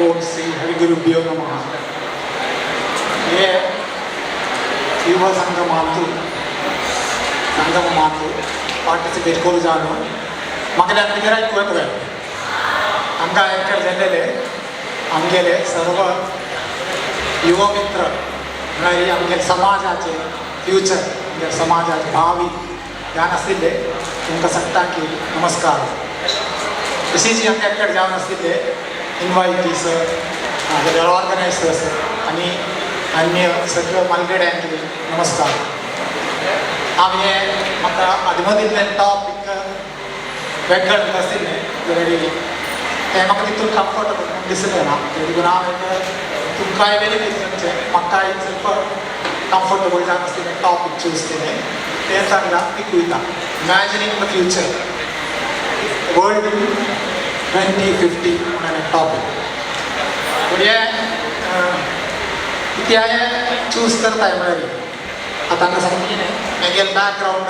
ओम श्री हरिगुरुभ्यो नमः. ये युवा संगमातु पार्टिसिपेट करू जाणं म्हाका कित्याक कळत आमकां एका जाल्लेले आमगेले सर्व युवा मित्र म्हळ्यार आमगे समाजाचे फ्युचर आमगे समाजाचे भावी ह्या नाशिल्ले तुमकां सांगता की नमस्कार. तशीच आमकां एकडे जावन आशिल्ले इन्वायटीस ऑर्गनायझर्स आनी अन्य सगळ्या मालगड्यांक नमस्कार. हांवें म्हाका आदी मदींतलें टॉपीक वेगळें आशिल्लें जाल्यार तें म्हाका तितून कम्फर्टेबल दिसलें ना. देखून हांव तुमकांय बेनिफीट करचें म्हाकाय कम्फर्टेबल जावन आशिल्लें टॉपीक चूज केलें. तें सांगलां पीक वयता इमॅजिनींग द फ्युचर वर्ल्ड 2050 म्हणून एक टॉपीक. कितें हांवें चूज करताय म्हळ्यार आतां हांगा सांगलें म्हगेलें बॅकग्रावंड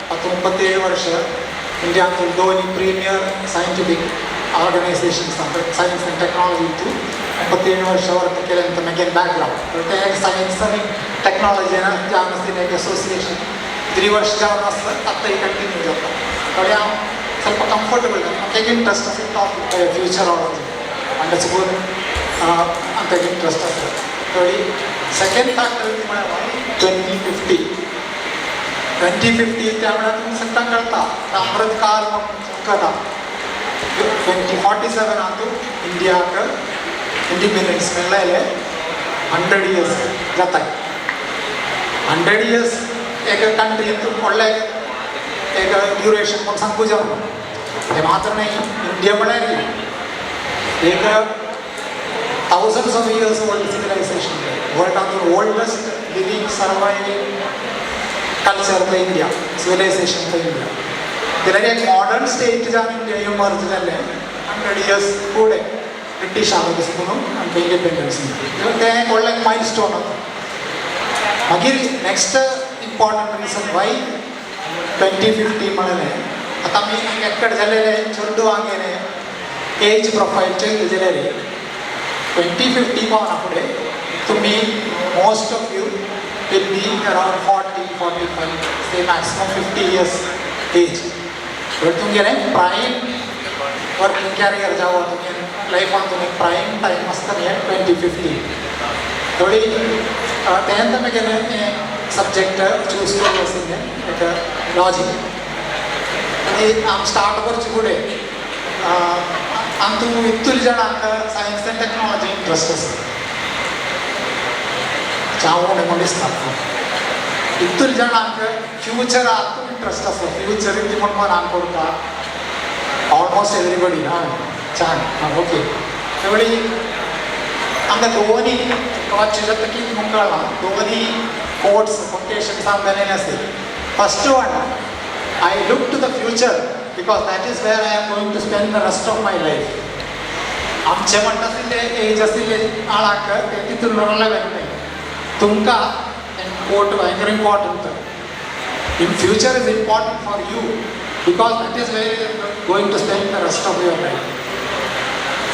हातूंत 32 वर्सां इंडियांतून दोन premier scientific organisations science and technology हितून 32 वर्सां वर्क केलें म्हगेलें बॅकग्रावंड. तें सायन्स आनी टॅक्नॉलॉजीन जावन आशिल्लें एक एसोसिएशन 3 वर्सां जावन आसता आतांय कंटिन्यू जाता. थोडें हांव ಸ್ವಲ್ಪ ಕಂಫರ್ಟಬಲ್ म्हाका इंट्रस्ट आसा टॉपीक फ्युचरॉलॉजी आनी तेच करून आमकां इंट्रस्ट आसा. थोडी सेकेंड फॅक्टर म्हळ्यार 2050 त्या म्हळ्यार तुमकां सगळ्यांक कळटा अमृत काल जाता 2047 हातूंत इंडियाक इंडिपेंडन्स मेळ्ळेलें 100 years जाताय. 100 years एक कंट्री हितून व्हडलें एक ड्युरेशन कोण सांगू जावं ते मात्र नाही. इंडिया म्हळ्यार एक thousands of years old civilization वर्ल्डांतून ओल्डस्ट लिविंग सर्वायविंग कल्चर तो इंडिया सिविलायझेशन तो इंडिया. जाल्यार एक मॉडर्न स्टेट जावन इंडिया इमर्ज जाल्लें 100 years फुडें ब्रिटिशांक तशें करून आमकां इंडिपेंडन्स तें व्हडलें मायलस्टोन आसा. मागीर नेक्स्ट इम्पॉर्टंट रिजन वाय 2050 म्हणलें आतां आमी एककडे जाल्लेले चडू आमगेलें एज प्रोफायल चेंज जाल्यार 2050 पावना फुडें तुमी most of you will be around 40-45 से मॅक्सिमम 50 years एज. बट तुमगेलें प्रायम वर्किंग कॅरियर जावं तुमगे लायफांतून एक प्रायम टायम आसता न्ही 2050. थोडी तेन्ना म्हगेलें सब्जेक्ट चूज करून आशिल्लें एक लॉजीक. आनी आम स्टार्ट करचे फुडें आमकां इतूल जाणांक सायन्स एंड टॅक्नॉलॉजी इंट्रस्ट आसा चावून म्हणून दिसता. इतूल जाणांक फ्युचराक इंट्रस्ट आसा. फ्युचर कितें म्हणून आम करता ऑलमोस्ट एवरीबडी ना छान ओके. त्यावेळी आमकां दोनी वाचचे जाता की मुखार दोनी कोट्स कोटेशन्स हांव घालेले आसले. First one I look to the future because that is where I am going to spend the rest of my life. आमचे म्हणटा आशिल्ले एज आशिल्ले आळाक ते तितून रेलेवेंट न्ही. तुमकां कोट भयंकर important. In future is important for you because that is where you going to spend the rest of your life.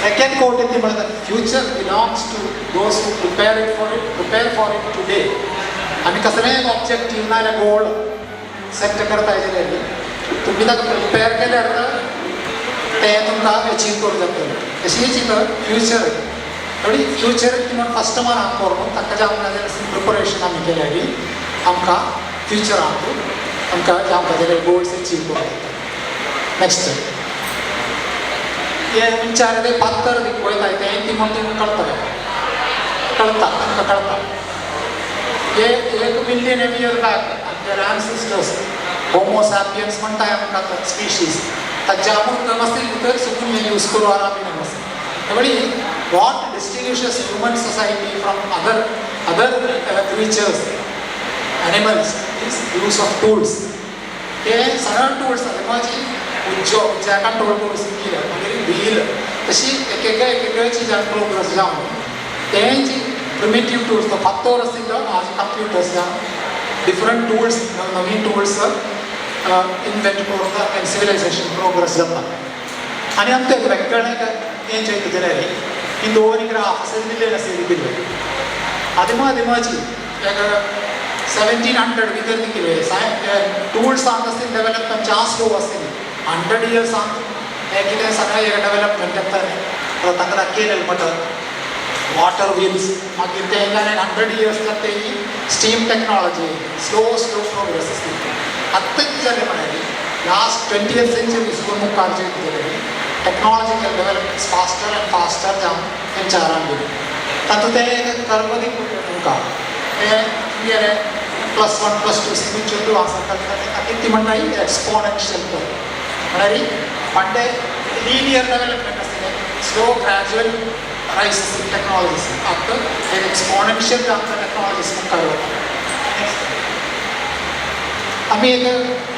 Second quote येते म्हणटा future belongs to those who prepare for it today. आमी कसलेंय objective नाजाल्यार goal set करताय जाल्यार तुमी ताका prepare केल्यार तें तुमकां अचीव करूं जातलें. तशीच फ्युचर थोडी फ्युचर किंवा फस्ट मान आम करून ताका जावंक ना जाल्यार प्रिपरेशन आमी केल्यार आमकां फ्युचरांत आमकां जावंक जाल्यार गोल्स अचीव करूं जाता. नेक्स्ट हे विचार पात्तर पळयताय तें ती म्हणटा तुमकां कळटा हे 1 million years back their ancestors homo sapiens म्हणटाय आमकां स्पिशीज ताचे आपूण नासली भितर सुकून यूज करूं आरामी नासता. त्यावेळी what distinguishes human society from other creatures animals is use of tools. हे सगळे टूल्स आसा माझी उज्या कंट्रोल करून शिकिल्ले मागीर व्हील तशी एकेका चिजान प्रोग्रेस जावन तेंची प्रिमिटिव्ह टूल्स तो फातर आशिल्लो आज कंप्युटर्स जावन डिफरंट टूल्स नवीन टूल्स इन्वेंट करून सिविलायझेशन प्रोग्रेस जाता. आनी आमकां वेगळें एज वयता जाल्यार in दोन्ही ग्राफ असे दिलेले असेल दिले आदिमाची 1700 विदर दिले टूल्स असतील डेव्हलपमेंट जास्त लो असतील 100 years कितें सगळें डेव्हलपमेंट येता तांकां केलें म्हणटा water wheels मागीर ते 100 years जाते स्टीम टेक्नॉलॉजी स्लो प्रोग्रेस असते आत्ता कितें जालें म्हळ्यार लास्ट 20th century सुद्दां मुखार गेलें टेक्नॉलॉजिकल डेव्हलपमेंट फास्टर जावन तेंच्यारान गेलें तातूंत ते कर्व तुमकां हे +1 +2 सिमिचर आसा ती म्हणटा एक्सपोनेन्शियल म्हळ्यार म्हणजे लिनियर डेव्हलपमेंट आसतलें स्लो ग्रॅज्युअल रायज टेक्नॉलॉजीस आतां एक एक्सपोनेन्शियल जावन टेक्नॉलॉजीस मुखार वता आमी एक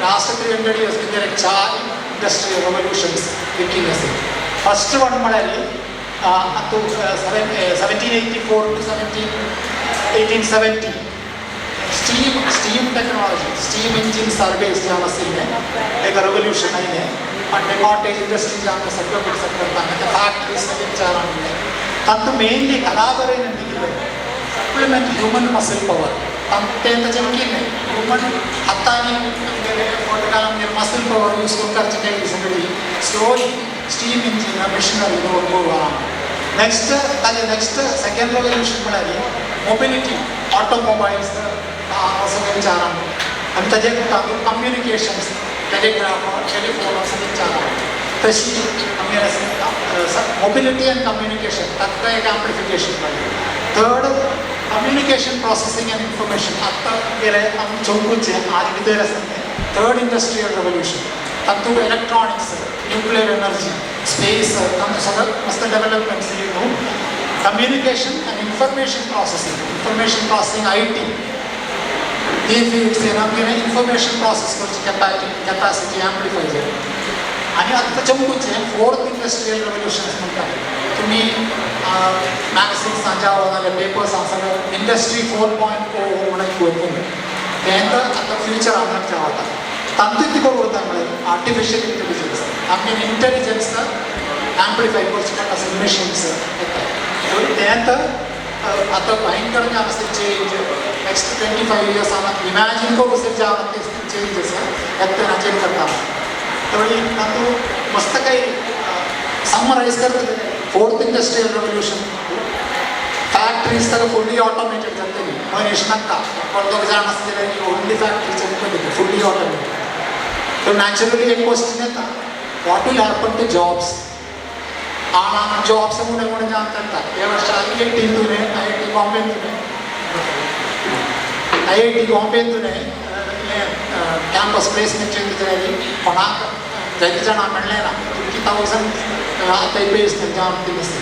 लास्ट 300 years भितर एक 4 इंडस्ट्रियल रेवोल्युशन्स देखील आसा फर्स्ट वन म्हळ्यार 1784 to 1870 steam technology steam engine सर्वेस जावन आशिल्लें एक रेवोल्युशन आयलें आनी कॉटेज इंडस्ट्री जावन सगळें करता फॅक्टरीज विचारान तातूंत मेनली घराबरेन दिलें सप्लिमेंट ह्युमन मसल पवर तें ताचें केलें ह्युमन हातांनी फोटोकालांगेर मसल पवर यूज करून करचें केली सगळी स्लोली स्टीम इंजिन मिशनरी दवरून नेक्स्ट ताजें नेक्स्ट सेकेंड रेवोल्युशन म्हळ्यार मोबिलिटी ऑटोमोबायल्स सगळें विचारान आनी ताजे तातूंत कम्युनिकेशन्स टेलिग्राफ टेलिफोन असं विचारान तशी मोबिलिटी एंड कम्युनिकेशन ताका एक एम्प्लिफिकेशन मेळ्ळें third communication processing and information आत्तां गेले आमी चौगुचे आज भितर आसा थर्ड इंडस्ट्रियल रेवोल्युशन तातूंत इलेक्ट्रॉनिक्स न्यूक्लियर एनर्जी स्पेस तातूंत सगळें मस्त डेव्हलपमेंट्स न्हू communication and information processing IT ती फिल्ड्स आमगेर इन्फॉर्मेशन प्रोसेस करची कॅपॅसिटी एम्प्लिफाय जाली आनी आतां चमकूचे फोर्थ इंडस्ट्रियल रेवोल्युशन्स म्हणटा तुमी मॅगझिन्सां जावं नाजाल्यार पेपर्सां सगळें इंडस्ट्री 4.0 म्हणून आयकून तें आतां फ्युचरान जावता तातूंत कितें करून वता म्हळ्यार आर्टिफिशियल इंटेलिजन्स आमगे इंटेलिजन्स एम्प्लिफाय करचे पडटा मशीन्स येता तें आतां भयंकर जावन आसा चेंज नेक्स्ट 25 years इमॅजीन करूं सर जावन चेंज आसा एकट्याचेर करता थोडी तातूंत मस्त काही समरायज करता फोर्थ इंडस्ट्रियल रेवोल्युशन फॅक्टरीज सगळं फुल्ली ऑटोमेटेड जातली मनीस नाका दोग जाण आसतले ओन्ली फॅक्टरी चलतली फुल्ली ऑटोमेटेड तर नॅचरली एक क्वेश्चन येता what will happen to jobs jobs म्हणून जावन करता हे वर्षा IIT बॉम्बेतून कॅम्पस प्लेसमेंट कोणाक जायते जाणां मेळ्ळें ना 50,000 आतां प्लेसमेंट जावन ती आसता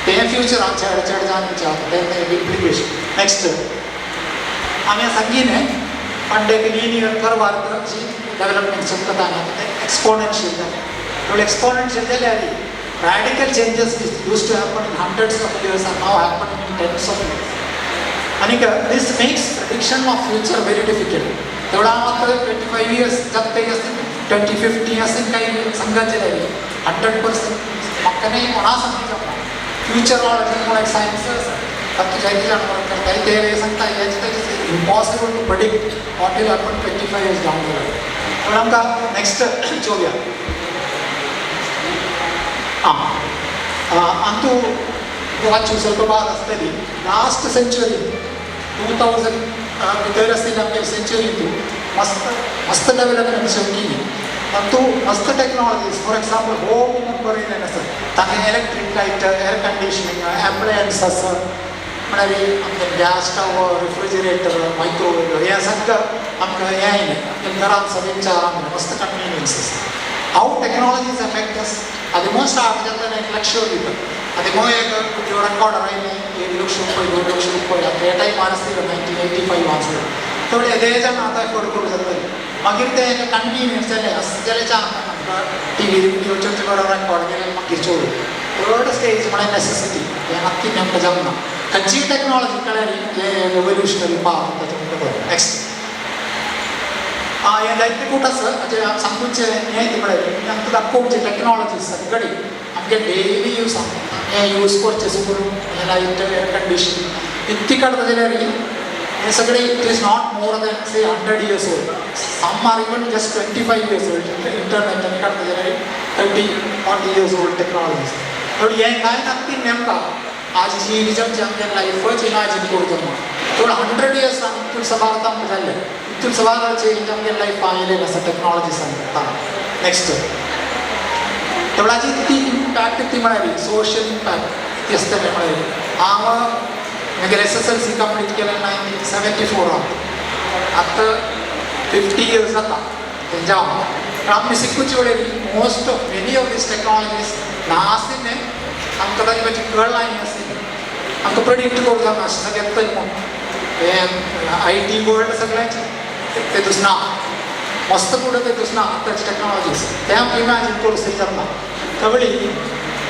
तें फ्युचरान चड जावन तें इम्प्लिकेशन नेक्स्ट आमी सांगिलें पण एक लिनियर करवार डेव्हलपमेंट चलता एक्सपोनेन्शियल जालें एक्सपोनेन्शियल जाल्यार radical changes used to happen in hundreds of years are now happening in tens of years. And this makes prediction of future very difficult. थोड़ा मतलब 25 years जाते हैं 2050 ऐसे कई संगत चलेगी 100% मक्कने कोना समझ जाता future और like sciences अब तो जाइए जानवर करता है तेरे संगता है जैसे impossible to predict what will happen 25 years down the road. और हम का next जो गया ಅಂತೂ ವಾಚು ಸ್ವಲ್ಪ ಭಾಳ ಅಷ್ಟೇ ಲಾಸ್ಟ್ ಸೆಂಚುರಿ 2000 भितर ನಮಗೆ ಸೆಂಚುರಿ ಇತ್ತು ಮಸ್ತ್ ಡೆವಲಪ್ಮೆಂಟ್ ಶಂಕಿನಿ ಮತ್ತು ಮಸ್ತ್ ಟೆಕ್ನಾಲಜೀಸ್ ಫಾರ್ ಎಕ್ಸಾಂಪಲ್ ಹೋಮ್ बरें सर ताका इलेक्ट्रीक लायट एअर कंडिशनिंग एप्लायन्सस म्हळ्यार आमचे गॅस स्टव रेफ्रिजरेटर मायक्रोवेव हें सगळं आमकां हें आयलें घरांत सगळें चारांक मस्त कन्विनियन्सीस हाऊ टेक्नॉलॉजीज अफेक्ट अस अदेमो स्टार्ट जाता 1 लाख दिता अदेमो एक वीडियो रेकॉर्डर आयलें 1 लाख रुपये 2 लाख रुपये ते टायमार आसलें 1985 वाजले थोडे येदे जाण आतां एफोर्ड करूं जातले मागीर ते कन्विनियन्स जालें जाल्यार आमकां टीव्ही वीडियोचेर बरो रेकॉर्ड केलें मागीर चोवूं थर्ड स्टेज म्हळ्यार नेसेसिटी हें नक्की आमकां जमना खंयची टेक्नॉलॉजी कळ्ळी हें रेवोल्युशनरी पावर तातूंत नेक्स्ट लाईक कुठं सांगूचे हे तिकडे आमचं दाखवूचे टेक्नॉलॉजी सगळी आमगे डेली यूज हे यूज करचे करून हे लाईट एअर कंडिशन इतकी काढता जाल्यार हे सगळे it is not more than से 100 years old. Some are even just 25 years old. Internet आणि काढता जाल्यार 30-40 years old टेक्नॉलॉजीज. तर हे काय नक्की नेमका आज जी रिजमची आमच्या लाईफच इमॅजिन करतो मग थोडं 100 years इथून सभारता झाले इथून सभाराचे आमच्या लाईफ पाहिलेलं असं टेक्नॉलॉजी सांगता. नेक्स्ट तेवढाची ती इम्पॅक्ट ती म्हणाली सोशल इम्पॅक्ट ती असते म्हणाली. हांव मागीर SSLC कंप्लीट केलें 1974 आतां 50 years जाता तें जावन पण आमी शिकूचे वेळेर most of many of these technologies नाशिल्ले आमकां ताजे मातशी कळ्ळाय नाशिल्ली आमकां प्रेडिक्ट करूंक जावनाशिल्लें येतय म्हूण हें IT वर्ल्ड सगळ्यांचें तेतूंच ना मस्त पुढे तेतूंच ना आतांचे टेक्नॉलॉजीज ते आमकां इमॅजीन करूंक जाता. कळ्ळी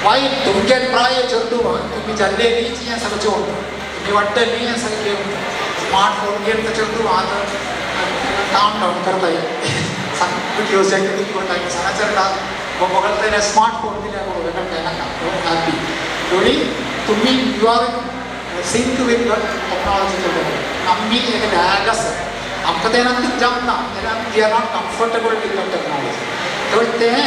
वायट तुमगे प्राय चेडूं तुमी जाल्ले रीच हें सगळें चेवून वाटतं हें सगळें स्मार्टफोन घेवन चेडूं आतां काम डावन करताय वीडियोज करता सणाचेर मोबायल तेणे स्मार्टफोन दिल्या कळटाय नाका हॅपी थोडी तुमी you are sync with the technology. आमी एक लॅग आसा आमकां तें नक्कीच जमना जाल्यार we are not comfortable with the technology. तर तें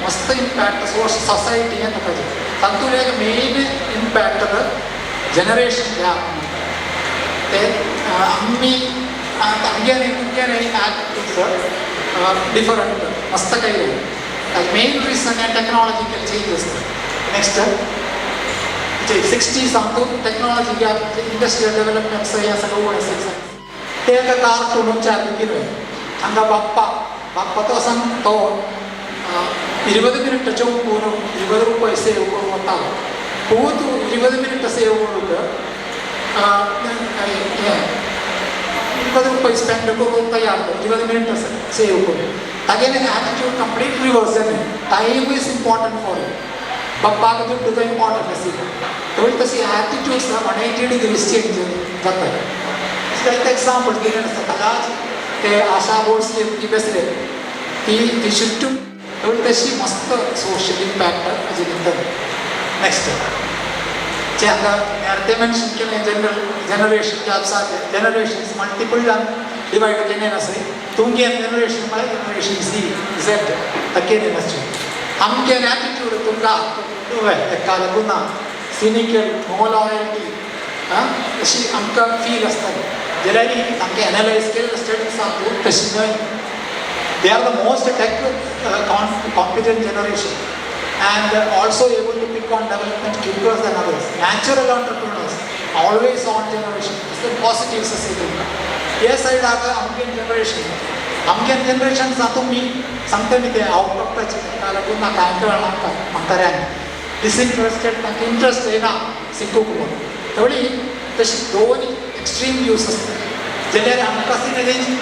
मस्त इम्पॅक्ट सोसायटी हें ताजें तातूंत एक main impact the generation gap ते आमी आमगेर डिफरंट मस्त काही मेन रिजन हे टेक्नॉलॉजिकल चेंजीस. नेक्स्ट 60s हातूंत टेक्नॉलॉजी गॅप इंडस्ट्रियल डेव्हलपमेंट हें सगळें उणें ते एका कार्टूनच्या कितें हांगा बाप्पा तो सांग तो 20 minutes चौकून 20 रुपये सेव करून वतालो खूब 20 minutes सेव करूंक 20 रुपये स्पेंड करून तयार 20 minutes सेव करून तागेले एटीट्यूड कंप्लीट रिवर्स जालें. Time is important for you बाप्पाक दुड्ड तो इम्पॉर्टंट आशिल्लो थंय तशी एटीट्यूड्स 180 degrees चेंज जातात. एक एग्जांपल दिलें आसता कदाच ते आशा भोसले ती बसले ती शिफ्टून थंय तशी मस्त सोशल इम्पॅक्ट हाजे भितर. नेक्स्ट जे हांगा ते मेन्शन केलें generation gaps generations multiple divide केलें आसा तुमगे जनरेशन म्हळ्यार जनरेशन Z ताकेलें मातशें आमगेर एटीट्यूड तुमकां हेका लागून ना सिनिकल नो लॉयल्टी अशी आमकां फील आसताली जाल्यार सामकें एनालायज केलें स्टडीज सांगू तशी न्हय. They are the most tech competent generation and also able to pick on development quicker than others. Natural entrepreneurs, always on generation. It's the positives aseल. हे साइड आगा आमगे जनरेशन जातो मी सांगता मी ते आउट ऑफ टच लागून ना काय कळना म्हणटाऱ्यान डिसइंटरेस्टेड तांकां इंट्रस्ट येना शिकूंक म्हणून थोडी तशी दोन एक्स्ट्रीम व्यूज आसता जाल्यार आमकां सिनेजी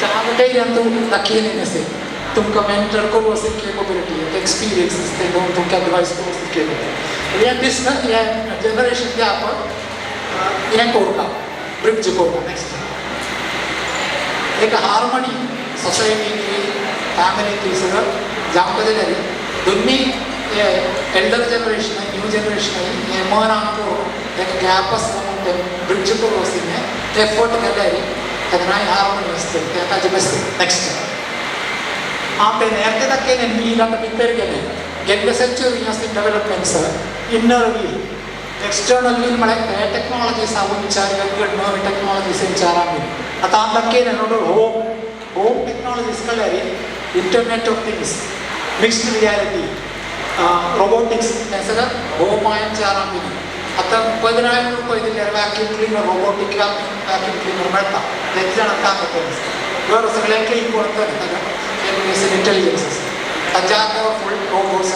हांगा धैर्यान तूं दाखयलें नसेल तुमकां मेंटर करूं असेल केपेबिलिटी एक्सपिरियन्स आसता घेवन तुमकां एडवायस करूं असेल केपेबिलिटी हें दिसना हें जनरेशन गॅप हें करता ब्रिज करता. नेक्स्ट एक हार्मनी सोसायटींतली फॅमिलींतली सगळं जावपाक जाल्यार दोनी एल्डर जनरेशन न्यू जनरेशन हें मन आमकां एक गॅप आसता म्हणून तें ब्रिज करूं असेल हें एफर्ट केल्यार केन्नाय हार्मनी आसता तें ताजें बेस्ट. नेक्स्ट हांव तें नेरते दाखयलें व्हील आतां भितर गेलें गेल्ले सेंच्युरी आसता developments inner wheel external wheel म्हळ्यार हे टेक्नॉलॉजीस हांव विचार नवी टेक्नॉलॉजीस विचार आमी आतां हांव दाखयलें न्हू होम टेक्नॉलॉजीस कळ्ळ्यार internet of things mixed reality robotics हें सगळें होमायन चार आमी आतां 15,000 रुपये दिल्यार vacuum cleaner robotic vacuum cleaner मेळटा एक जाणां काम करता घर सगळें क्लीन करता इंटेलिजन्स आसा ताज्या फूल रोबोट्स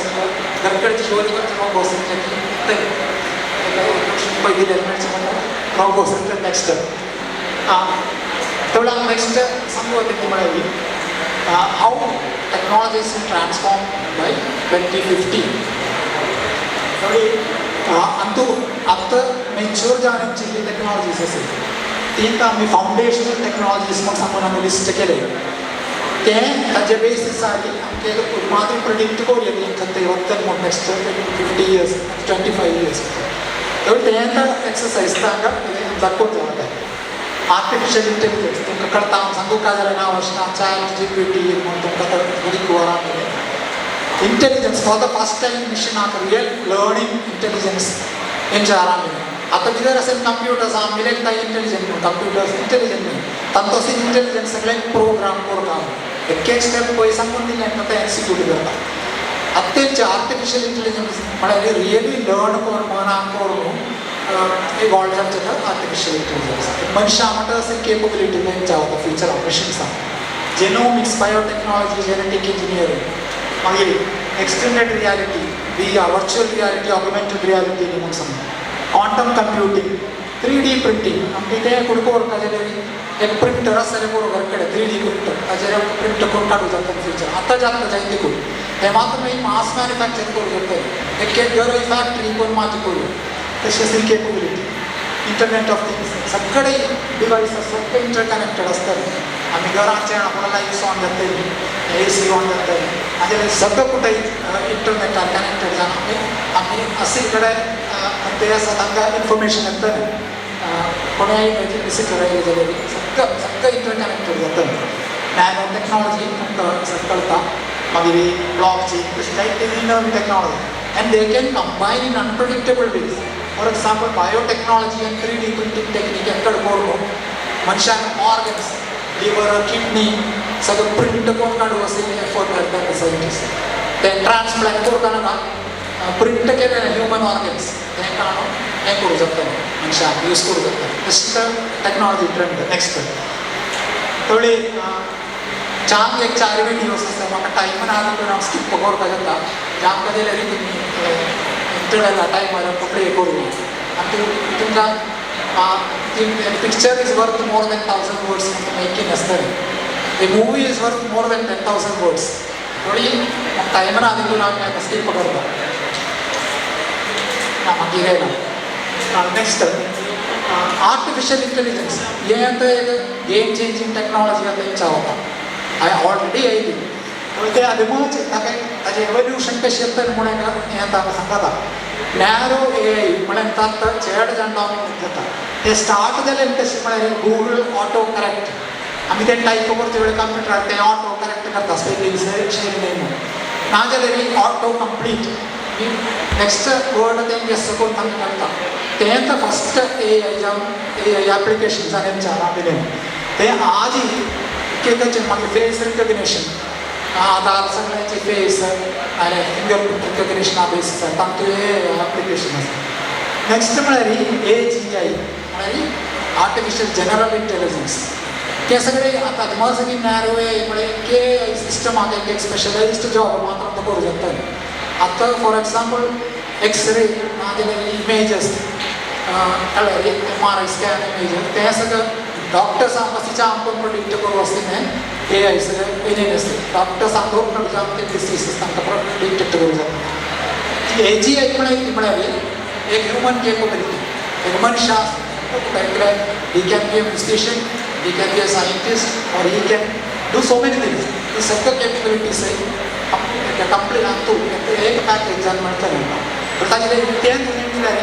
घरकडची शोध करता रोबोट्स रुपये दिल्यार मेळचे म्हणटा रोबोट्स. नेक्स्ट तेवढा नेक्स्ट सांगू ती म्हळ्यार हाऊ टेक्नॉलॉजीज ट्रान्सफॉर्म बाय 2050 अंतू आतां मेच्युअर जावपाची जी टेक्नॉलॉजीज आसा ती आमी फावंडेशनल टेक्नॉलॉजीज म्हूण सांगून आमी लिस्ट केले ते ताजे बेसिस आली आमगे मात्र प्रिडिक्ट करूया खंय वचन म्हूण नेक्स्ट 50 years 25 years तें एक्सरसाइज तांकां दाखोवंक जाता आर्टिफिशियल इंटेलिजन्स तुमकां कळटा हांव सांगूं काय जाल्यार नांव आसना ChatGPT म्हूण तुमकां गुडीक वरां intelligence for the first time मिशनाक रियल लर्निंग इंटेलिजन्स हेंच्या आतां कितें असेल कंप्युटर्स आहा मिलेक ताई इंटेलिजंट म्हूण कंप्युटर्स इंटेलिजंट न्ही तांचो इंटेलिजन्स सगळ्यांक प्रोग्राम करता एक एक स्टेप पळय सांगून दिलें आनी ताका एक्सिक्यूट करता आतां तेंचे आर्टिफिशियल इंटेलिजन्स म्हळ्यार रियली लर्न कर मनाक कर न्हू इवॉल्व जाता आर्टिफिशियल इंटेलिजन्स मनशां म्हणटा असेल केपेबिलिटी तेंच्या आतां फ्युचरान मशिन्सां जेनोमिक्स बायोटेक्नॉलॉजी जेनेटीक इंजिनियरींग मागीर extended reality virtual reality augmented reality म्हणून सांगता क्वांटम कंप्यूटिंग 3D प्रिंटींग आमगे तें कुडकोर ताजेर एक प्रिंटर आसा जाल्यार बरोबर कडेन 3D प्रिंटर ताजेर प्रिंट करून काडूं जाता फ्युचर आतां जाता जायते करून हे मात्र मागीर मास मॅन्युफॅक्चर करूं जाता एक एक गरज फॅक्टरी करून मात करूं तशेंच केपेबिलिटी इंटरनेट ऑफ थिंग्स सगळे डिवायसीस सगळे इंटरकनेक्टेड आसतले आमी घरांचे आपल्या लायट्स ऑन जातली AC ऑन जातली हाजे सगळं कुठे इंटरनेटान कनेक्टेड जावन आमी असे कडेन ते आसा तांकां इन्फॉर्मेशन येतलें कोणेंय विजिटर आयलें जाल्यार सगळं इंटरकनेक्टेड जातलें नॅनो टेक्नॉलॉजी तुमकां कळटा मागीर ब्लॉक चेन तशी जायते नवी technology and they can combine in unpredictable ways for example biotechnology and 3D printing technique एकडे करून मनशाक ऑर्गन्स लिवर किडनी सगळं प्रिंट करून काडूं अशें एफर्ट करतात सायंटिस्ट ते ट्रान्सप्लांट करतना प्रिंट केलेले ह्युमन ऑर्गन्स हें काडून हें करूं जाता मनशाक यूज करूं जाता तशें टेक्नॉलॉजी ट्रेंड नेक्स्ट थोडी च्याक एक 4 व्हिडियोज आसता म्हाका टायम ना जाल्यार हांव स्कीप करपाक जाता च्याक जाल्यार तुमी इंटरनॅला टायमार कपडे करूं आनी तुमकां picture is worth more than 1000 words making आसतलें the movie is worth more than 10,000 words थोडी टायम ना तितून हांव स्कीप करता मागीर येना नेक्स्ट आर्टिफिशियल इंटेलिजन्स हें आतां एक गेम चेंजींग टेक्नॉलॉजी आतां हेंच्या जाता हांवें ऑलरेडी येयली ते आदिमूच ताका ताजें एवोल्युशन कशें येतलें म्हणून हें आतां सांगता नॅरो AI म्हळ्यार ताका चेड जाण डावनलोड जाता ते स्टार्ट जालें कशें म्हळ्यार गूगल ऑटो करेक्ट आमी ते टायप करचे वेळार कंप्युटरार ते ऑटो करेक्ट करता स्पेलिंग शेर नेम नाजाल्यार ऑटो कंप्लीट नेक्स्ट वर्ड तें गेस करून आमी करता तें फस्ट AI जावन AI एप्लिकेशन्सान हेंच्या दिलें तें आज केकाचें मागीर फेस रिकग्निशन आधार सगळ्यांचे फेस आनी फिंगरप्रिंट रिकग्निशना बेसिसार तांतूं एप्लिकेशन आसा नेक्स्ट म्हळ्यार AGI म्हळ्यार आर्टिफिशियल जनरल इंटेलिजन्स ते सगळे आतां सगळी नॅरो AI म्हळ्यार AI सिस्टमाक एक स्पेशलायज्ड जॉब मात्र तो करूं जाता आतां फॉर एक्झाम्पल एक्सरे नाजाल्यार इमेजस कळ्ळें MRI स्कॅन इमेजस ते सगळं डॉक्टर्स आमकां आमकां प्रोडिक्ट करूं आसलें AI सगळें पयलीं नासलें डॉक्टर्स आमकां ते डिसीजीस तांकां प्रोडिक्ट करूं जाता AGI म्हळ्यार एक ह्युमन केपेबिलिटी एक मनशा he can be a musician, he can be a scientist, or he can do so many things. He सगळं capabilities आहे कंप्लीट आमकां एक पॅकेज जावन म्हणटलें पूण ताजें तें तुवें दिल्यार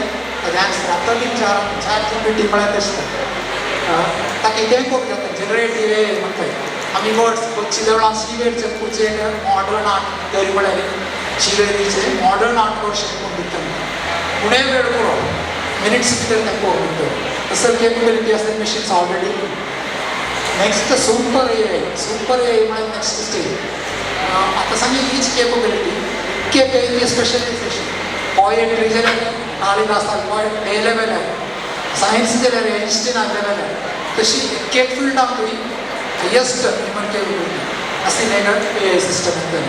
ताजें आन्सर आतां विचार ChatGPT म्हळ्यार तशें ताका कितेंय करूं जाता जनरेटीव AI म्हणटात आमी वर्ड्स चिदवळां शिवेरचे पुचे मॉडर्न आर्ट तरी म्हळ्यार शिवेरीचे मॉडर्न आर्ट वर्शन करून दिता उणे वेळ पुरो मिनिट्स भितर तें करून दिता तसं केपेबिलिटी आसता machines already next super AI म्हळ्यार नेक्स्ट स्टेज आतां सांगी हीच केपेबिलिटी स्पेशलायझेशन पोएट्री जाल्यार काळिदासान पोएट हे लेवलार सायन्स जाल्यार आयन्स्टायनाक जाल्यार तशी एके फिल्डांतूय हायस्ट ह्युमन केपेबिलिटी असलें AI सिस्टम येतलें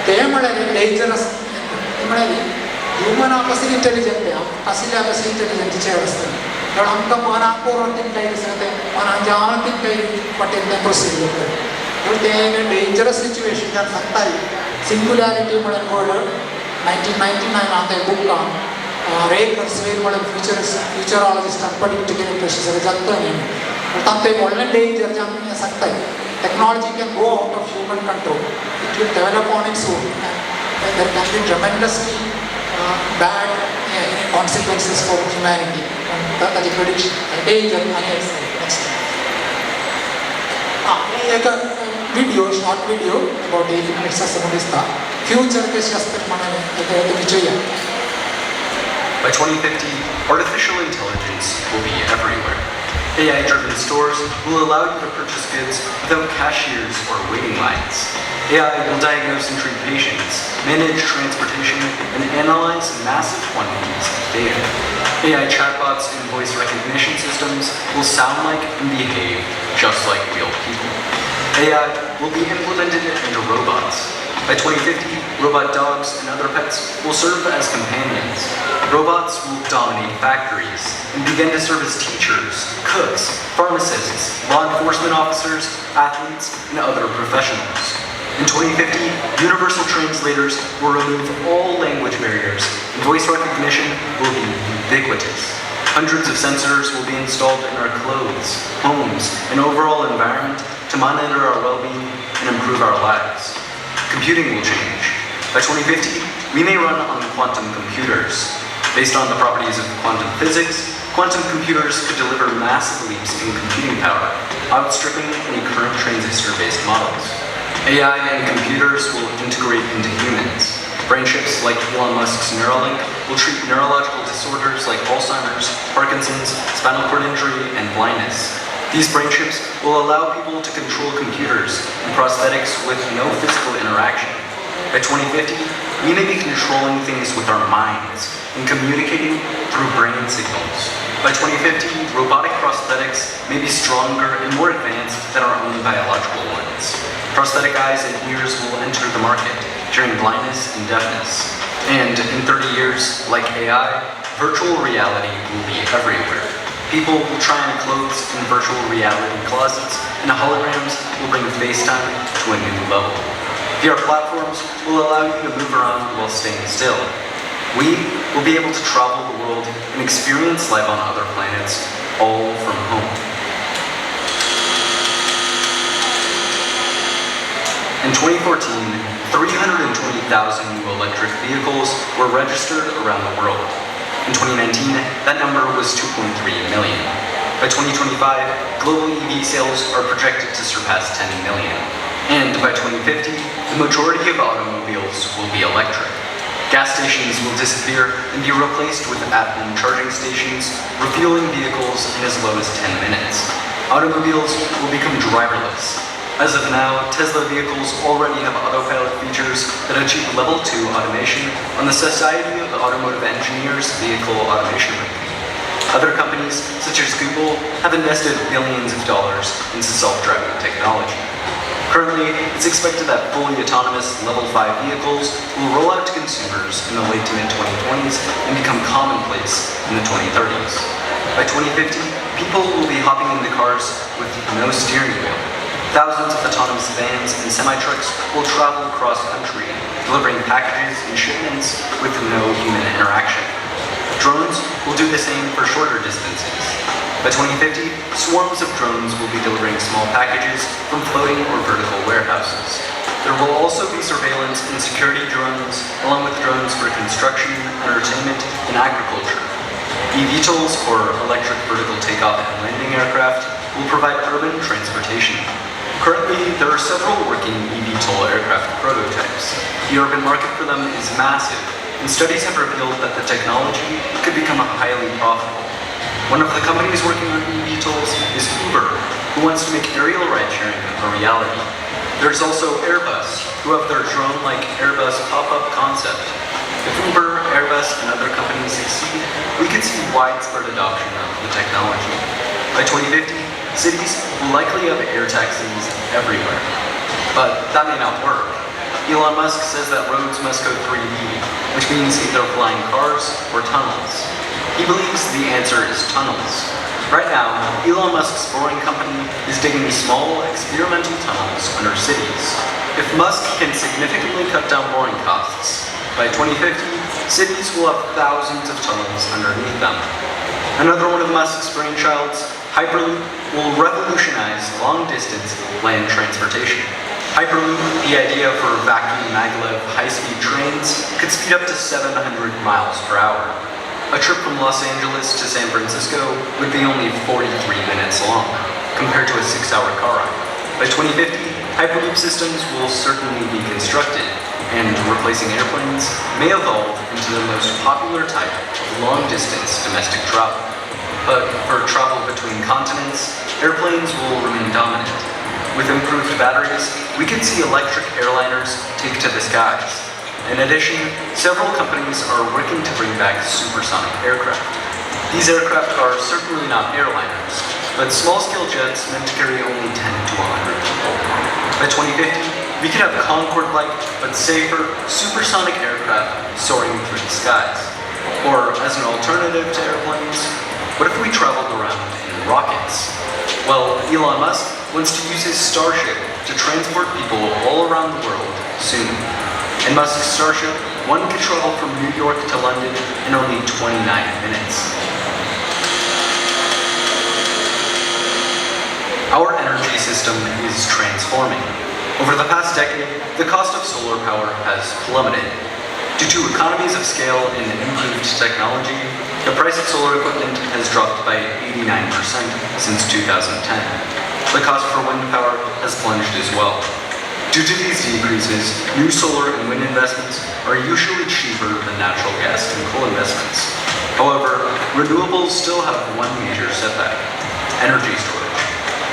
तें म्हळ्यार डेंजरस म्हळ्यार ह्युमनाक कसली इंटेलिजंट असल्या कसली इंटेलिजंटीचे आसतलें कारण आमकां मनाक करून तें काही दिसना तें मनाक जेवण तें काही वाटेन तें प्रोसीड करतलें पूण तें डेंजरस सिच्युएशन जेन्ना सांगताय सिंगुलॅरिटी म्हळ्यार वर्ड 1999 हांव तें बुकान रे कर्सवेल म्हळ्यार फ्युचरॉलॉजिस्टान प्रोडिक्ट केलें तशें सगळें जाता न्ही तांकां एक व्हडलें डेंजर जें आमी सांगताय technology can go out of human control. It will develop on its own. And there can be tremendously bad consequences for humanity. That is prediction. Danger. Next. एक video, short video about 8 minutes असं future के शास्त्र माने तुम्ही चाहिए. By 2050, artificial intelligence will be everywhere. AI-driven stores will allow you to purchase goods without cashiers or waiting lines. AI will diagnose and treat patients, manage transportation, and analyze massive quantities of data. AI chatbots and voice recognition systems will sound like and behave just like real people. AI will be implemented into robots. By 2050, robot dogs and other pets will serve as companions. Robots will dominate factories and begin to serve as teachers, cooks, pharmacists, law enforcement officers, athletes, and other professionals. In 2050, universal translators will remove all language barriers, and voice recognition will be ubiquitous. Hundreds of sensors will be installed in our clothes, homes, and overall environment to monitor our well-being and improve our lives. Computing will change. By 2050, we may run on quantum computers. Based on the properties of quantum physics, quantum computers could deliver massive leaps in computing power, outstripping any current transistor-based models. AI and computers will integrate into humans. Brain chips like Elon Musk's Neuralink will treat neurological disorders like Alzheimer's, Parkinson's, spinal cord injury, and blindness. These brain chips will allow people to control computers and prosthetics with no physical interaction. By 2050, we may be controlling things with our minds and communicating through brain signals. By 2050, robotic prosthetics may be stronger and more advanced than our own biological ones. Prosthetic eyes and ears will enter the market during blindness and deafness. And in 30 years, like AI, virtual reality will be everywhere. People will try on clothes in virtual reality closets, and holograms will bring FaceTime to a new level. VR platforms will allow you to move around while staying still. We will be able to travel the world and experience life on other planets, all from home. In 2014, 320,000 new electric vehicles were registered around the world. In 2019, that number was 2.3 million. By 2025, global EV sales are projected to surpass 10 million. And by 2050, the majority of automobiles will be electric. Gas stations will disappear and be replaced with at-home charging stations, refueling vehicles in as low as 10 minutes. Automobiles will become driverless. As of now, Tesla vehicles already have autopilot features that achieve level 2 automation on the Society of Automotive Engineers Vehicle Automation Ranking. Other companies, such as Google, have invested billions of dollars into self-driving technology. Currently, it's expected that fully autonomous level 5 vehicles will roll out to consumers in the late to mid-2020s and become commonplace in the 2030s. By 2050, people will be hopping into cars with no steering wheel. Thousands of autonomous vans and semi-trucks will travel across country, delivering packages and shipments with no human interaction. Drones will do the same for shorter distances. By 2050, swarms of drones will be delivering small packages from floating or vertical warehouses. There will also be surveillance and security drones, along with drones for construction, entertainment, and agriculture. eVTOLs, or electric vertical takeoff and landing aircraft, will provide urban transportation. Currently, there are several working eVTOL aircraft prototypes. The urban market for them is massive, and studies have revealed that the technology could become highly profitable. One of the companies working on eVTOLs is Uber, who wants to make aerial ride-sharing a reality. There's also Airbus, who have their drone-like Airbus pop-up concept. If Uber, Airbus, and other companies succeed, we could see widespread adoption of the technology. By 2050, cities will likely have air taxis everywhere. But that may not work. Elon Musk says that roads must go 3D, which means either flying cars or tunnels. He believes the answer is tunnels. Right now, Elon Musk's boring company is digging small, experimental tunnels under cities. If Musk can significantly cut down boring costs, by 2050, cities will have thousands of tunnels underneath them. Another one of Musk's brainchilds, Hyperloop will revolutionize long-distance land transportation. Hyperloop, the idea for vacuum maglev high-speed trains, could speed up to 700 miles per hour. A trip from Los Angeles to San Francisco would be only 43 minutes long, compared to a 6-hour car ride. By 2050, Hyperloop systems will certainly be constructed, and replacing airplanes may evolve into the most popular type of long-distance domestic travel. But for travel between continents, airplanes will remain dominant. With improved batteries, we could see electric airliners take to the skies. In addition, several companies are working to bring back supersonic aircraft. These aircraft are certainly not airliners, but small-scale jets meant to carry only 10 to 100 people. By 2050, we could have Concorde-like, but safer, supersonic aircraft soaring through the skies. Or, as an alternative to airplanes, what if we traveled around in rockets? Well, Elon Musk wants to use his Starship to transport people all around the world soon. In Musk's Starship, one could travel from New York to London in only 29 minutes. Our energy system is transforming. Over the past decade, the cost of solar power has plummeted. Due to economies of scale and improved technology, the price of solar equipment has dropped by 89% since 2010. The cost for wind power has plunged as well. Due to these decreases, new solar and wind investments are usually cheaper than natural gas and coal investments. However, renewables still have one major setback: energy storage.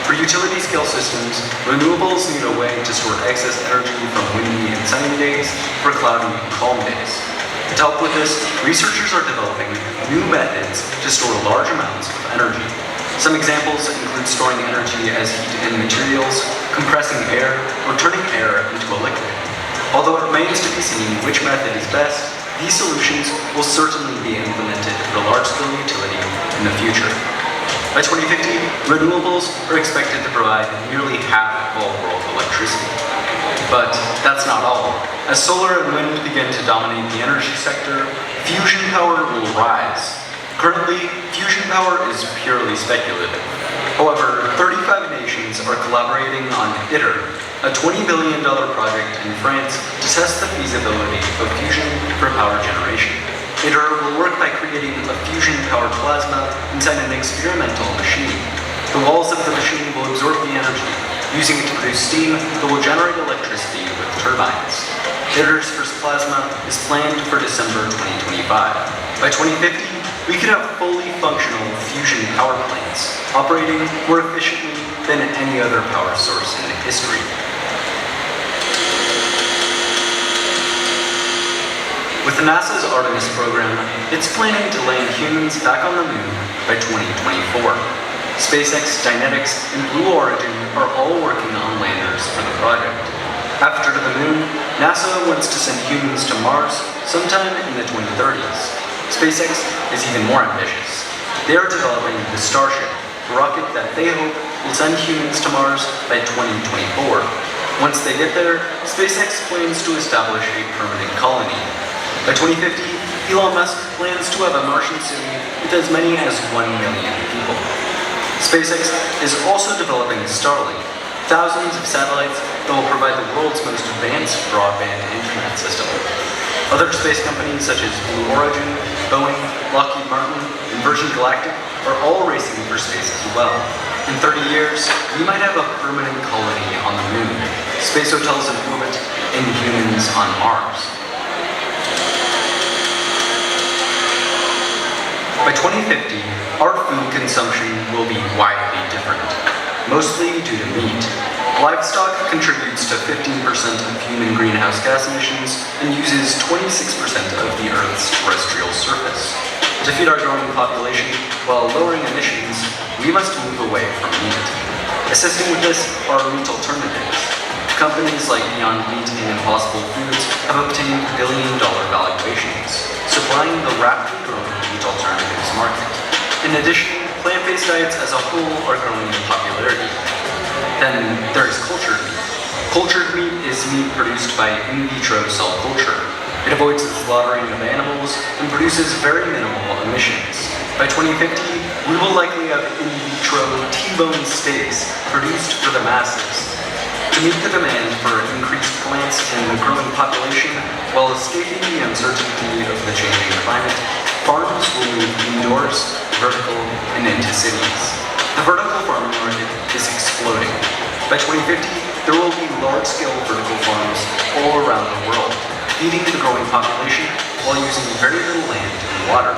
For utility-scale systems, renewables need a way to store excess energy from windy and sunny days for cloudy and calm days. To help with this, researchers are developing new methods to store large amounts of energy. Some examples include storing energy as heat in materials, compressing air, or turning air into a liquid. Although it remains to be seen which method is best, these solutions will certainly be implemented for large-scale utility in the future. By 2050, renewables are expected to provide nearly half of all world electricity. But that's not all. As solar and wind begin to dominate the energy sector, fusion power will rise. Currently, fusion power is purely speculative. However, 35 nations are collaborating on ITER, a $20 billion project in France to test the feasibility of fusion for power generation. ITER will work by creating a fusion-powered plasma inside an experimental machine. The walls of the machine will absorb the energy, using it to produce steam that will generate electricity with turbines. ITER's first plasma is planned for December 2025. By 2050, we could have fully functional fusion power plants, operating more efficiently than any other power source in history. With NASA's Artemis program, it's planning to land humans back on the moon by 2024. SpaceX, Dynetics, and Blue Origin are all working on landers for the project. After the moon, NASA wants to send humans to Mars sometime in the 2030s. SpaceX is even more ambitious. They are developing the Starship, a rocket that they hope will send humans to Mars by 2024. Once they get there, SpaceX plans to establish a permanent colony. By 2050, Elon Musk plans to have a Martian city with as many as 1 million people. SpaceX is also developing Starlink, thousands of satellites that will provide the world's most advanced broadband internet system. Other space companies such as Blue Origin, Boeing, Lockheed Martin, and Virgin Galactic are all racing for space as well. In 30 years, we might have a permanent colony on the moon, space hotels in orbit, and humans on Mars. By 2050, our food consumption will be widely different, mostly due to meat. Livestock contributes to 15% of human greenhouse gas emissions and uses 26% of the Earth's terrestrial surface. To feed our growing population while lowering emissions, we must move away from meat. Assisting with this are meat alternatives. Companies like Beyond Meat and Impossible Foods have obtained billion-dollar valuations, supplying the rapidly growing meat alternatives market. In addition, plant-based diets as a whole are growing in popularity. Then there is cultured meat. Cultured meat is meat produced by in vitro cell culture. It avoids the slaughtering of animals and produces very minimal emissions. By 2050, we will likely have in vitro T-bone steaks produced for the masses. To meet the demand for increased plants in the growing population while escaping the uncertainty of the changing climate, farms will move indoors, vertical, and into cities. The vertical farming market is exploding. By 2050, there will be large-scale vertical farms all around the world, feeding the growing population while using very little land and water.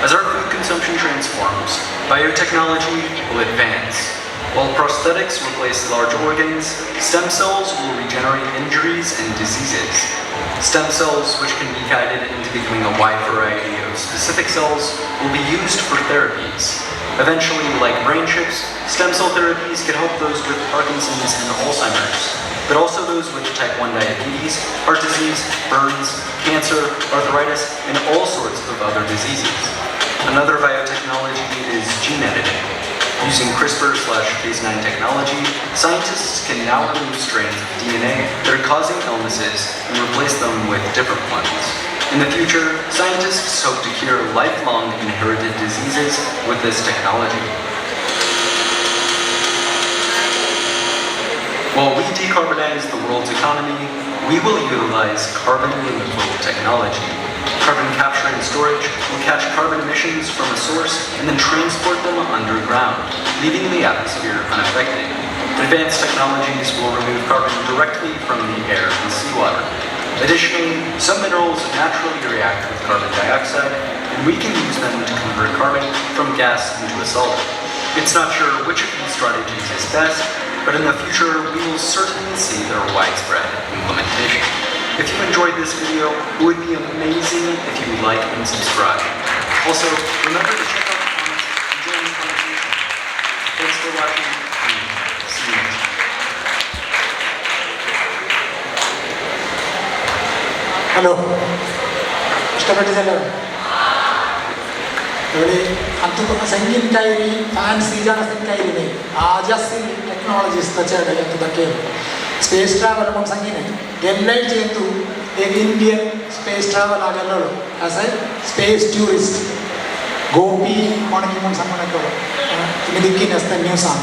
As our food consumption transforms, biotechnology will advance. While prosthetics replace large organs, stem cells will regenerate injuries and diseases. Stem cells, which can be guided into becoming a wide variety of specific cells, will be used for therapies. Eventually, like brain chips, stem cell therapies can help those with Parkinson's and Alzheimer's, but also those with type 1 diabetes, heart disease, burns, cancer, arthritis, and all sorts of other diseases. Another biotechnology is gene editing. Using CRISPR/Cas9 technology, scientists can now remove strains of DNA that are causing illnesses and replace them with different ones. In the future, scientists hope to cure lifelong inherited diseases with this technology. While we decarbonize the world's economy, we will utilize carbon removal technology. Carbon capture and storage will catch carbon emissions from a source and then transport them underground, leaving the atmosphere unaffected. Advanced technologies will remove carbon directly from the air and seawater. Additionally, some minerals naturally react with carbon dioxide, and we can use them to convert carbon from gas into a solid. It's not sure which of these strategies is best, but in the future, we will certainly see their widespread implementation. If you enjoyed this video, it would be amazing if you would like and subscribe. Also, remember to check out the comments and join the conversation. Thanks for watching, and see you next time. Hello, ഇഷ്ടപ്പെട്ടില്ലല്ലോ? ഇവിടെ अंतु संगीन Kairi fancy जाना Singh Kairi नहीं आजसी technologies तचेड़े अंतु तके space travel मन संगीन है गेमलाइट चेंतु एक इंडियन स्पेस ट्रैवल आ गया लो ऐसे स्पेस टूरिस्ट गोपी मन की मन संगीन को मिलिकी नस्ते न्यूज़ आन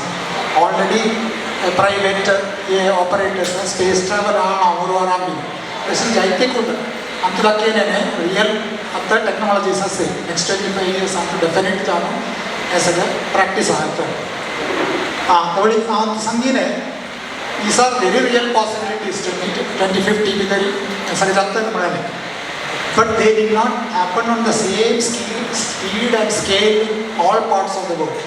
ऑलरेडी प्राइवेट ये ऑपरेटर्स ने स्पेस ट्रैवल आना और आराम भी ऐसे जाइते कुछ अंतु तके ने रियल अत्तर टेक्नोलॉजी से नेक्स्ट 25 years अंतु डेफिनेट जानो ऐसा का प्रैक्टिस आता है तवड़ी संगीन है these are very real possibilities to meet 2050 में करी ऐसा के जाते हैं मरे but they did not happen on the same speed and scale in all parts of the world.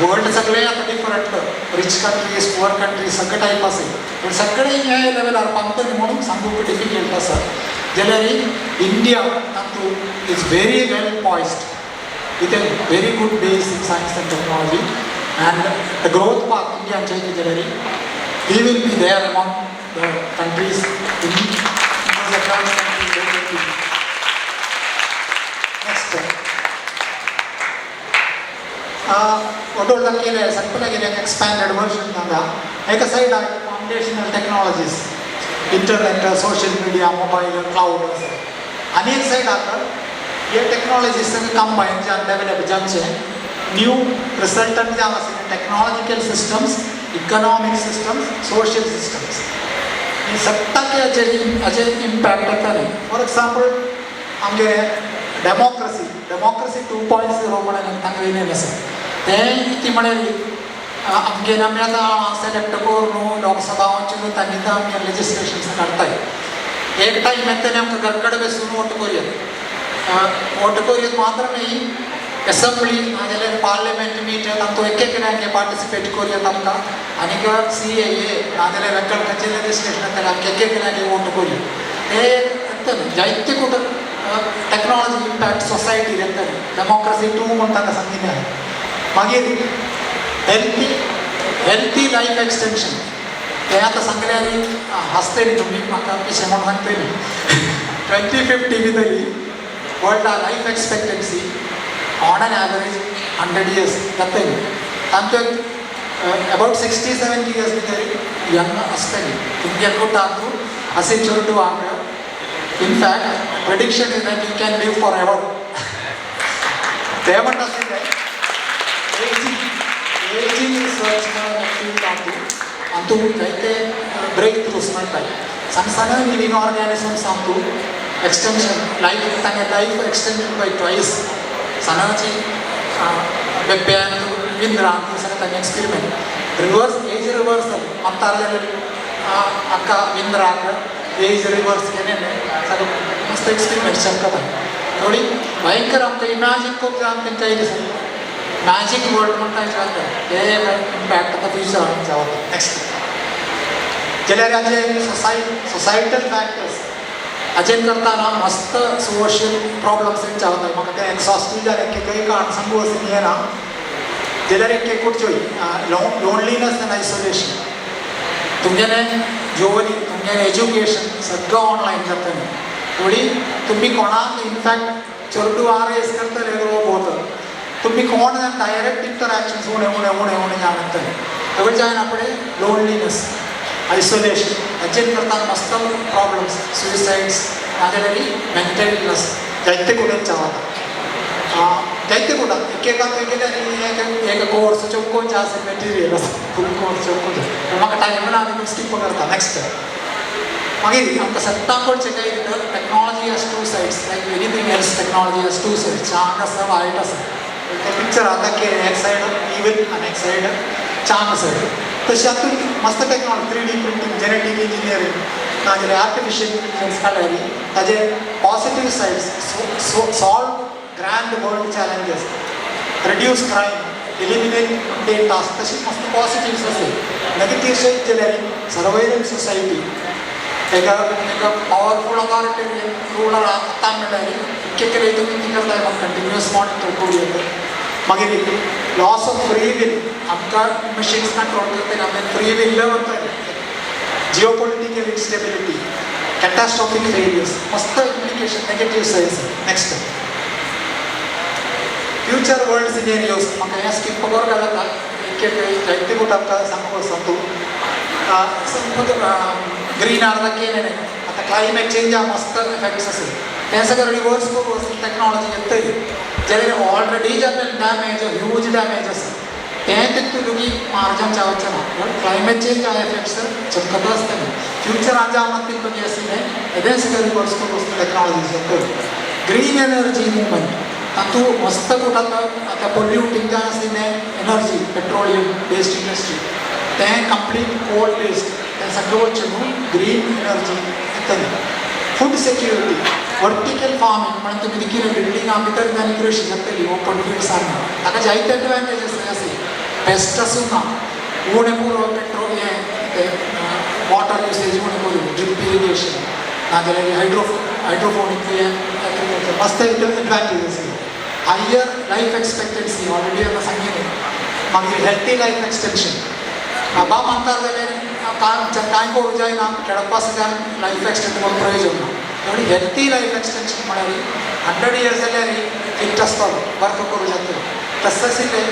World सगळे आता different rich countries poor countries सगळे टाईप असे पण सगळे ह्या लेवलार पावतले म्हणून सांगूक डिफिकल्ट आसा जाल्यार इंडिया तातूं is very well poised with a very good base in science and technology and the growth path India change जाल्यार we will be there among the countries in the advanced countries. Next ऑटोल केले संपला गेले expanded version दादा एक side आहे foundational technologies internet social media mobile cloud आणि एक साइड आता ये टेक्नॉलॉजीज से कंबाइन जान डेवलप जान छे न्यू रिजल्टंट जान असे technological systems economic systems social systems ये सत्ता के अजय इम्पैक्ट आता है. फॉर एग्जांपल आमगे डेमोक्रेसी 2.0 म्हणून तांगे आसा ते ती म्हणली आमगे आमी आतां सिलेक्ट करून लोकसभावांच्यो तांणी आमी लेजिस्लेशन्स काडटाय एक टाइम येतले आमकां घरकडे बसून वोट करूया मात्र न्ही असेंब्ली नाजाल्यार पार्लिमेंट मीट तातूंत एक पार्टिसिपेट करूया आमकां आनीक CAA नाजाल्यार खंयचें लेजिस्लेशन येतलें आमकां एक वोट करूया ते येतलें जायते कुठं टेक्नॉलॉजी इम्पॅक्ट सोसायटी येतलें डेमोक्रेसी 2 म्हणून ताका सांगिल्लें आहा. मागीर हेल्थी लायफ एक्सटेंशन हें आतां सांगल्यार हांसतलीं तुमी म्हाका पिशें म्हणून सांगतलीं 2050 भितरी वर्ल्डा life expectancy on an average 100 years जातली तांचो अबाउट 60-70 years भितर यंग आसतली तुमगे तातूं अशें चोर वांगडा in fact prediction is that you can live forever. ते म्हणटा एजिंग रिसर्च ऍक्टिव्ह जातो आणि तू जायते ब्रेक थ्रूस म्हणटाय सण लिव्हिंग ऑर्गॅनिझम सांगतो एक्सटेंशन लाईफ तांगे लाईफ एक्सटेंडेड बाय ट्वाइस सणाची बेप्यान विंद्रान सगळं तांगे एक्सपेरिमेंट रिवर्स एज रिवर्सल अंतर अक्का विंद्राक एज रिवर्स केले सगळं मस्त एक्सपेरिमेंट शकतात थोडी भयंकर आमकां इमॅजिन खूप आमकां काही मॅजिक वर्ल्ड म्हणटा हे इम्पॅक्ट आतां फ्युचरान जावता नेक्स्ट जाल्यार हाजे सोसायटल फॅक्टर्स हाजेर करताना मस्त सोशियल प्रॉब्लम्स जावता म्हाका ते एक्सॉस्टीव जाल्यार एकूय काण सांगू वचून येना जाल्यार एक कुठच्योय लोनलीनस आनी आयसोलेशन तुमगेलें जोवनी तुमगेलें एज्युकेशन सगळं ऑनलायन जातलें थोडी तुम्ही कोणाक इनफॅक्ट चेडू आरेस करतले रोबोत तुम्ही कोण डायरेक्ट इंटरॅक्शन्स उणे जाणतले तेवढे जायन आपणे लोनलीनस आयसोलेशन हाचेर करताना मस्त प्रॉब्लम्स सुइसाइड्स नाजाल्यार मेंटल इलनेस जायते कडेन जावता जायते कुठं एकेका गेल्यार एक कोर्स चौकोनचे आसा मॅटेरियल आसा फूल कोर्स चौकोनचे म्हाका टायम ना आनी स्कीप करता नेक्स्ट मागीर आमकां सत्तां पडचें काय भितर technology has two sides like anything else technology has two sides चांग आसा वायट आसा त्या पिक्चरांत एक सायड इवील आनी एक सायड चांग सायड तशें हातूंत मस्त technology 3D printing genetic engineering नाजाल्यार आर्टिफिशियल इंटेलिजन्स काडल्यार ताजे positive sides solve grand world challenges reduce crime eliminate mundane task तशी मस्त पॉजिटिव्स आसा नेगेटीव सायड जाल्यार सर्वेलन्स सोसायटी एका पॉवरफुल अथॉरिटेरियन रूलर आतां म्हणल्यार केले तुमी कितें करताय म्हाका कंटिन्युअस मॉनिटर करूं येता मागीर लॉस ऑफ फ्री वील आमकां मशीन्स कंट्रोल करता आमकां फ्री वील वता जिओ पॉलिटिकल इन्स्टेबिलिटी कॅटास्ट्रॉफिक फेलियर्स मस्त implication negative sides next future world scenarios म्हाका हें स्कीप कवर घालता एक जायते गोट आमकां सांगू सांगू ग्रीन आर्दाकेन आतां क्लायमेट चेंजा मस्त इफेक्ट्स आसा हें सगळें रिवर्स करून वचून टॅक्नॉलॉजी येतली जाल्यार ऑलरेडी जाल्लें डॅमेज ह्यूज डॅमेज आसा तें तितून तुमी मार्जन जावचें ना बट क्लायमेट चेंज इफेक्ट्स चमकत आसतले फ्युचरान जावं तितलें आशिल्लें हें सगळें रिवर्स करून वचून टॅक्नॉलॉजी येतली ग्रीन एनर्जी मुवमेंट तातूंत मस्त कुठं आतां पोल्युटींग जाय आशिल्लें एनर्जी पेट्रोलियम बेस्ड इंडस्ट्री तें कंप्लीट कोल बेस्ड तें सगळें वचचें न्हू ग्रीन एनर्जी येतली फूड सेक्युरिटी वर्टिकल फार्मींग म्हणून तुमी कितें बिल्डिंगा भितर जाल्यार कृषी जातली ओपन फील्ड सारकें ताका जायते एडवांटेजीस आसा पेस्ट आसूं ना उणें पुरो पेट्रोल हें वॉटर युसेज उणें करून ड्रीप इरिगेशन नाजाल्यार हायड्रोफोनीक एग्रीकल्चर मस्त advantages higher life expectancy already आतां सांगिल्लें मागीर हेल्थी लायफ एक्सटेंशन बाबा म्हणटात जाल्यार कांय करूं जायना खेळपाक जाय लायफ एक्सटेंड करून प्रयोजन ना पूण हेल्थी लायफ एक्सटेंशन म्हळ्यार 100 इयर्स जाल्यार फिट आसतलो वर्क करूं जातलो तसं आशिल्लें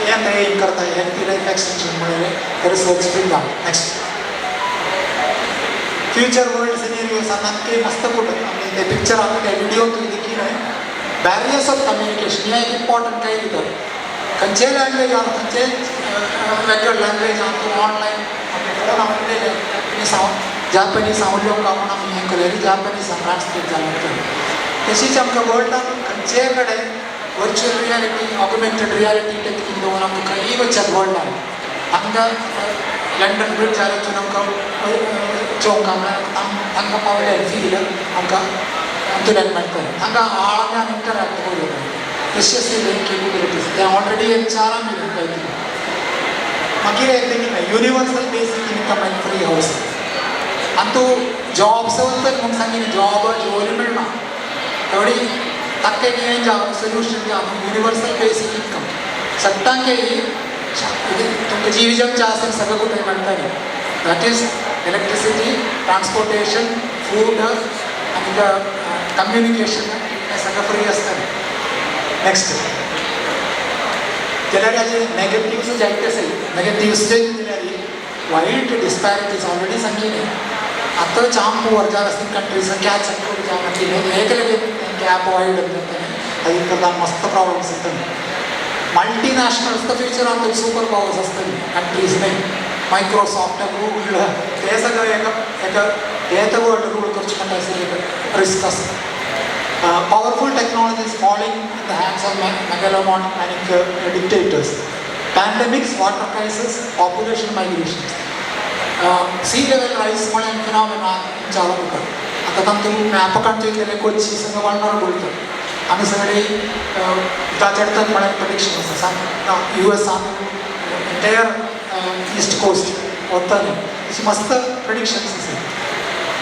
हें एम करता हेल्थी लायफ एक्सटेंशन म्हळ्यार research field next future world scenarios सामके मस्त कुठं आमी ते पिक्चरान ते व्हिडिओ तुमी देखील बॅरियर्स ऑफ कम्युनिकेशन हें एक इम्पॉर्टंट काय भितर खंयचेय लँग्वेज आहा खंयचेय वेगळे लँग्वेज आहा तूं ऑनलायन फोन आवडलेले इंग्लीश जापनीज आवडलो काय म्हणून आमी हें केलें जापनीज ट्रान्सलेट जालें तशीच आमकां वर्ल्डान खंयचेय कडेन virtual reality augmented reality technique दवरून आमकां खंयी वचत वर्ल्डान हांगा लंडन ब्रिज जालें वचून आमकां चोवंक तांकां पावले फील आमकां तुल्यान मेळटलें हांगा आळांगान इंटरॅक्ट करूं तशी आशिल्ली केपेबिलिटीज ते ऑलरेडी एक 4 मिलियन काय मागीर एक युनिवर्सल बेसीक इनकम एंड फ्री हावस आनी तूं जॉब्स वचत म्हूण सांगिल्लें जॉब जोरी मेळना थोडी ताका एक हें जावं सोल्युशन जावं युनिवर्सल बेसीक इनकम सट्टांके तुमकां जीविजमचें आसता सगळें कुठे मेळटलें that is electricity transportation food आनी कम्युनिकेशन हें सगळें फ्री आसतलें नेक्स्ट जाल्यार हाजे नेगेटिव्स जायते आसाय नेगेटिव्स जाल्यार वायट डिस्पॅरिटीज ऑलरेडी सांगिल्लें आतां जाम पुवर जाय आसता कंट्रीज कॅच करून जावं हें केलें गॅप अवॉयड जातलें हाजे करता मस्त प्रॉब्लम्स जातले मल्टीनॅशनल्स तर फ्युचरात सुपर पॉवर्स असतील कंट्रीजने मायक्रोसॉफ्ट गूगल ते सगळं एक वर्ल्ड रूल करचे रिस्क असतं powerful technology is falling in the hands of megalomaniac dictators pandemics water crisis population migration sea level राईजमुळे फिनॉमिना चालू होतात आता तातूंत मॅपकांचे गेले कोची सगळं वाढणार बोलतात आम्ही सगळे चढतात म्हणे प्रेडिक्शन आसा US एंटायर ईस्ट कोस्ट वताली अशी मस्त प्रेडिक्शन्स आसा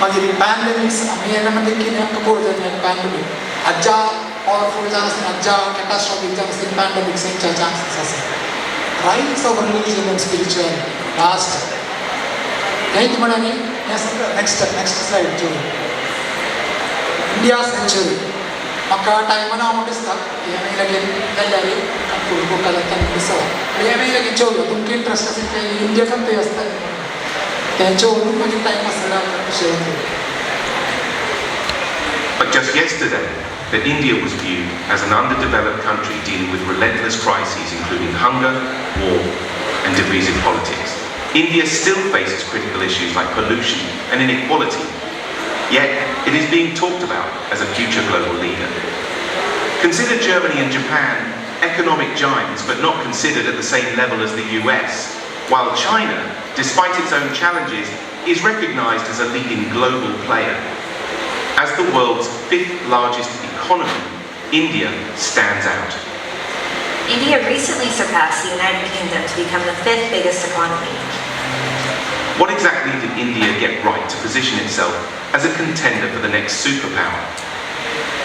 मागीर पॅन्डेमिक्स आमी एका कितें आमकां करूं पॅन्डेमीक हाज्या पॉवरफूल जावन आसतना हाज्या कॅटास्ट्रॉफीक जावन आसतना पॅन्डेमिक्सांच्या चान्सीस आसा rights of religion and spirituality last हें म्हणाली हें सगळं नेक्स्ट स्लायड चोय इंडिया सेंचुरी म्हाका टायमान हांव दिसता हें लगेन जाल्यार बुकां जाता दिसता हें लगेन चोवलो तुमकां इंट्रस्ट आसा ते इंडियाकान ते आसता तें चोवून मागीर टायम आसता share But just yesterday, that India was viewed as an underdeveloped country dealing with relentless crises including hunger, war and divisive politics. India still faces critical issues like pollution and inequality, yet it is being talked about as a future global leader. Consider Germany and Japan economic giants but not considered at the same level as the US, while China, despite its own challenges, is recognized as a leading global player. As the world's 5th largest economy, India stands out. India recently surpassed the United Kingdom to become the 5th biggest economy. What exactly did India get right to position itself as a contender for the next superpower?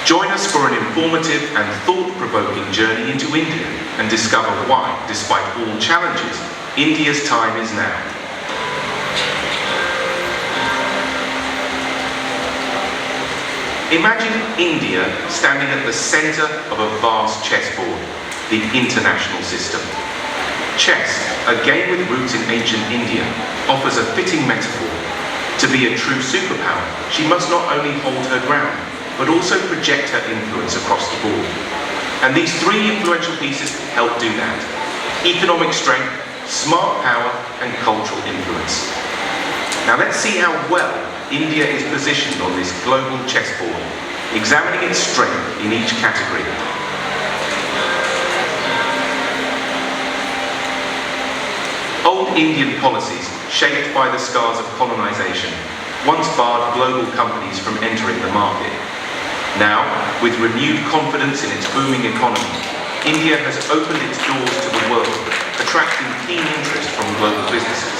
Join us for an informative and thought-provoking journey into India and discover why, despite all challenges, India's time is now. Imagine India standing at the center of a vast chessboard, the international system. Chess, a game with roots in ancient India, offers a fitting metaphor. To be a true superpower, she must not only hold her ground, but also project her influence across the board. And these 3 influential pieces help do that. Economic strength, smart power, and cultural influence. Now let's see how well India is positioned on this global chessboard, examining its strength in each category. Old Indian policies, shaped by the scars of colonization, once barred global companies from entering the market. Now, with renewed confidence in its booming economy, India has opened its doors to the world, attracting keen interest from global businesses.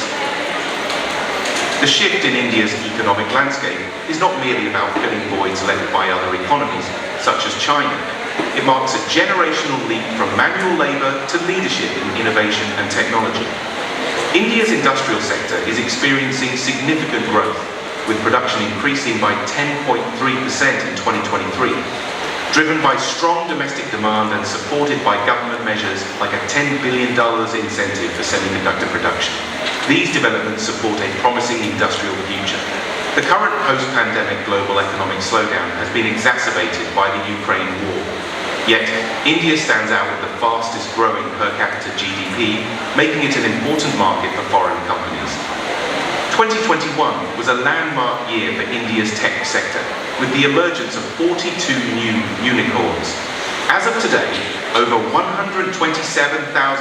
The shift in India's economic landscape is not merely about filling voids left by other economies, such as China. It marks a generational leap from manual labour to leadership in innovation and technology. India's industrial sector is experiencing significant growth, with production increasing by 10.3% in 2023, driven by strong domestic demand and supported by government measures like a $10 billion incentive for semiconductor production. These developments support a promising industrial future. The current post-pandemic global economic slowdown has been exacerbated by the Ukraine war. Yet, India stands out with the fastest growing per capita GDP, making it an important market for foreign companies. 2021 was a landmark year for India's tech sector, with the emergence of 42 new unicorns. As of today, over 127,000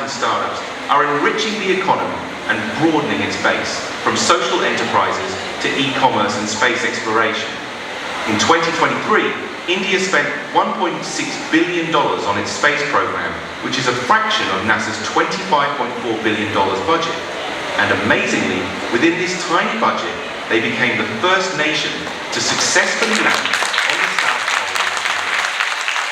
startups are enriching the economy and broadening its base, from social enterprises to e-commerce and space exploration. In 2023, India spent $1.6 billion on its space program, which is a fraction of NASA's $25.4 billion budget. And amazingly, within this tiny budget, they became the first nation to successfully land on the South Pole.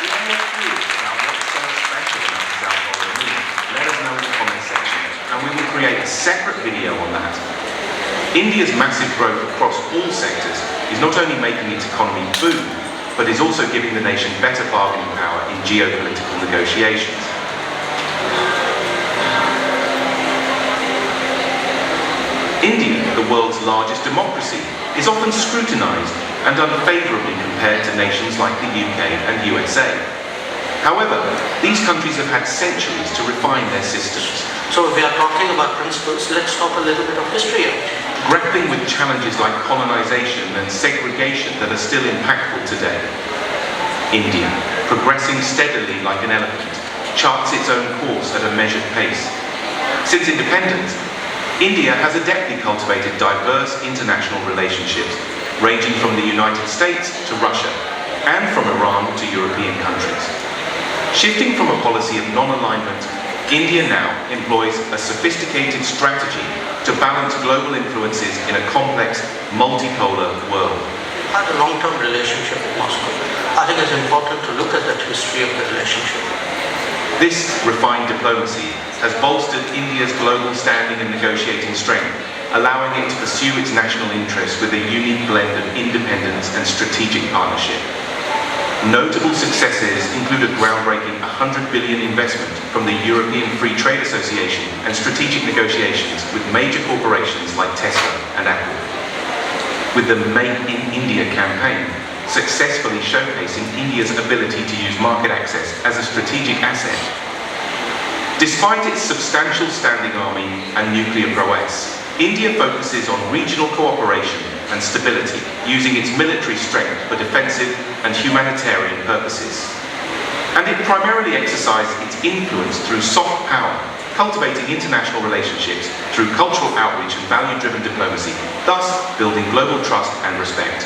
If you're curious about what's so special about the South Pole of the Moon, let us know in the comment section, and we will create a separate video on that. India's massive growth across all sectors is not only making its economy boom, but is also giving the nation better bargaining power in geopolitical negotiations. India, the world's largest democracy, is often scrutinized and unfavorably compared to nations like the UK and USA. However, these countries have had centuries to refine their systems, So if we are talking about principles, let's talk a little bit of history of it. grappling with challenges like colonization and segregation that are still impactful today. India, progressing steadily like an elephant, charts its own course at a measured pace. Since independence, India has adeptly cultivated diverse international relationships, ranging from the United States to Russia, and from Iran to European countries. Shifting from a policy of non-alignment, India now employs a sophisticated strategy to balance global influences in a complex, multipolar world. Had a long-term relationship with Moscow. I think it's important to look at that history of the relationship. This refined diplomacy has bolstered India's global standing and negotiating strength, allowing it to pursue its national interests with a unique blend of independence and strategic partnership. Notable successes include a groundbreaking $100 billion investment from the European Free Trade Association and strategic negotiations with major corporations like Tesla and Apple. With the Make in India campaign, successfully showcasing India's ability to use market access as a strategic asset. Despite its substantial standing army and nuclear prowess, India focuses on regional cooperation and stability, using its military strength for defensive and humanitarian purposes. And it primarily exercises its influence through soft power, cultivating international relationships through cultural outreach and value-driven diplomacy, thus building global trust and respect.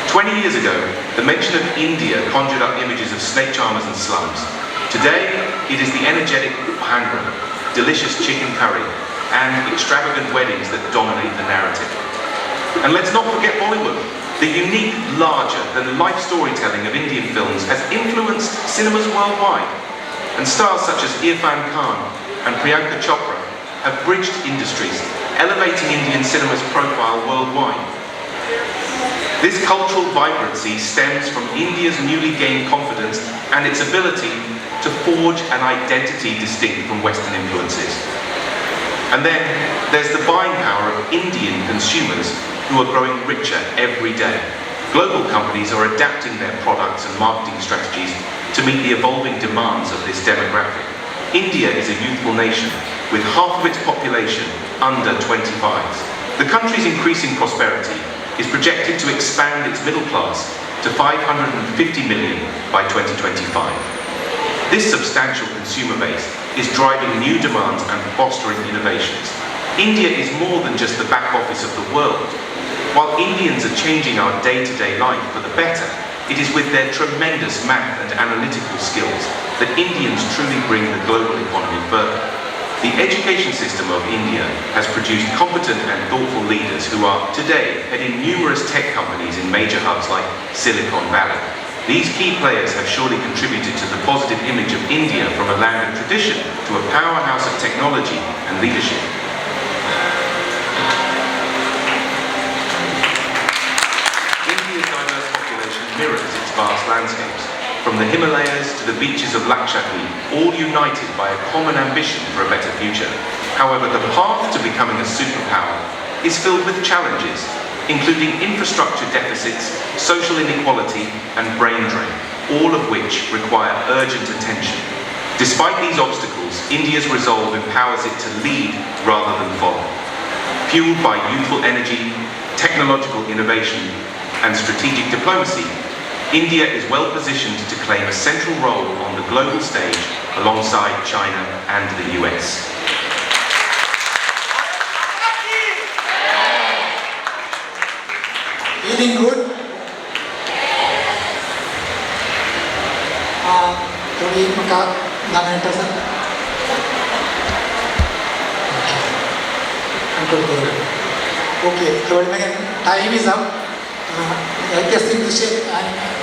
"20 years ago, the mention of India conjured up images of snake charmers and slums. Today, it is the energetic uphandra, delicious chicken curry, and extravagant weddings that dominate the narrative. And let's not forget Bollywood. The unique, larger-than-life storytelling of Indian films has influenced cinemas worldwide, and stars such as Irfan Khan and Priyanka Chopra have bridged industries, elevating Indian cinema's profile worldwide. This cultural vibrancy stems from India's newly gained confidence and its ability to forge an identity distinct from Western influences. And then there's the buying power of Indian consumers who are growing richer every day. Global companies are adapting their products and marketing strategies to meet the evolving demands of this demographic. India is a youthful nation with half of its population under 25s. The country's increasing prosperity is projected to expand its middle class to 550 million by 2025. This substantial consumer base is driving new demands and fostering innovations. India is more than just the back office of the world. While Indians are changing our day-to-day life for the better, it is with their tremendous math and analytical skills that Indians truly bring the global economy further. The education system of India has produced competent and thoughtful leaders who are today heading numerous tech companies in major hubs like Silicon Valley. These key players have surely contributed to the positive image of India from a land of tradition to a powerhouse of technology and leadership. India's diverse population mirrors its vast landscapes, from the Himalayas to the beaches of Lakshadweep, all united by a common ambition for a better future. However, the path to becoming a superpower is filled with challenges, including infrastructure deficits, social inequality, and brain drain, all of which require urgent attention. Despite these obstacles, India's resolve empowers it to lead rather than follow. Fueled by youthful energy, technological innovation, and strategic diplomacy, India is well positioned to claim a central role on the global stage alongside China and the US. Feeling good? थोड़ी मका दाना है sir. Okay, so time is up. I guess in this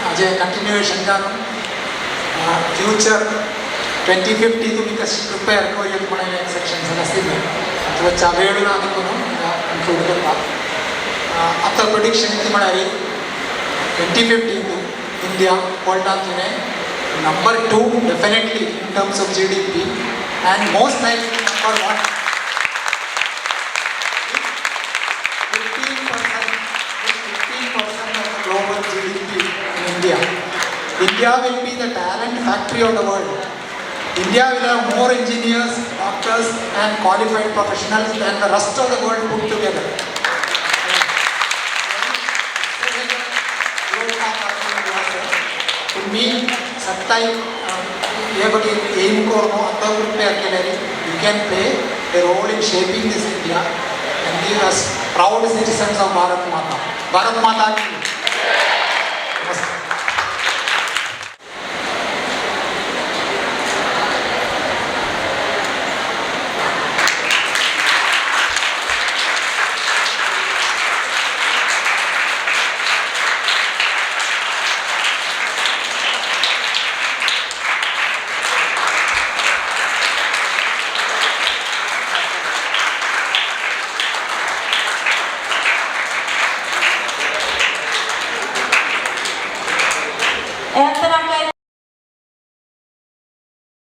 as a continuation future 2050 तुम्ही कशी prepare करूया तुम्हाला एक section असेल किंवा चावेळ आम्ही करून इन्क्लूड करतात. आता प्रोडिक्शन किती म्हणाली 2050 India पोलटांतुने number 2 definitely in terms of GDP and most likely number 1. 15% India will be the talent factory of the world. India will have more engineers, doctors and qualified professionals than the rest of the world put together. To me, sometime aim you can play a role in shaping this India and give us proud citizens of Bharat Mata. Bharat Mata ki